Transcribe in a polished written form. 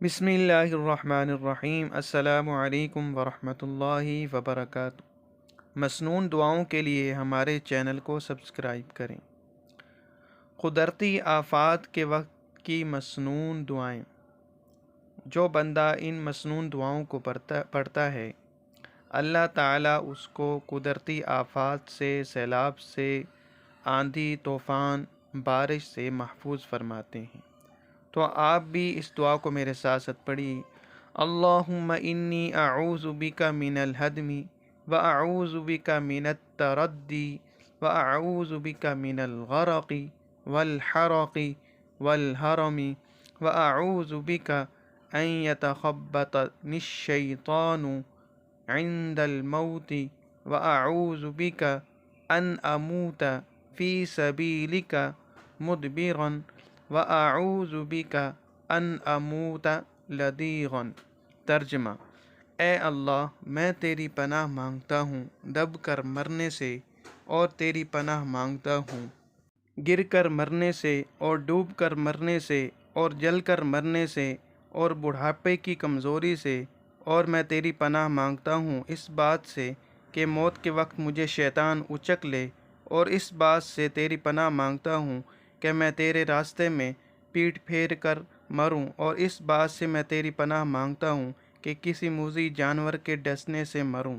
بسم اللہ الرحمن الرحیم۔ السلام علیکم ورحمۃ اللہ وبرکاتہ۔ مسنون دعاؤں کے لیے ہمارے چینل کو سبسکرائب کریں۔ قدرتی آفات کے وقت کی مسنون دعائیں۔ جو بندہ ان مسنون دعاؤں کو پڑھتا ہے، اللہ تعالیٰ اس کو قدرتی آفات سے، سیلاب سے، آندھی طوفان، بارش سے محفوظ فرماتے ہیں۔ تو آپ بھی اس دعا کو میرے ساتھ ساتھ پڑھی۔ اللہم انی اعوذ بک من الہدم واعوذ بک من التردی واعوذ بک من الغرق والحرق والہرم واعوذ بک ان یتخبطنی الشیطان عند الموت واعوذ بک ان اموت فی سبیلک مدبرا وَأَعُوذُ بِكَ أَنْ أَمُوتَ لَدِيغًا۔ ترجمہ: اے اللہ، میں تیری پناہ مانگتا ہوں دب کر مرنے سے، اور تیری پناہ مانگتا ہوں گر کر مرنے سے، اور ڈوب کر مرنے سے، اور جل کر مرنے سے، اور بڑھاپے کی کمزوری سے، اور میں تیری پناہ مانگتا ہوں اس بات سے کہ موت کے وقت مجھے شیطان اچک لے، اور اس بات سے تیری پناہ مانگتا ہوں کہ میں تیرے راستے میں پیٹھ پھیر کر مروں، اور اس بات سے میں تیری پناہ مانگتا ہوں کہ کسی موذی جانور کے ڈسنے سے مروں۔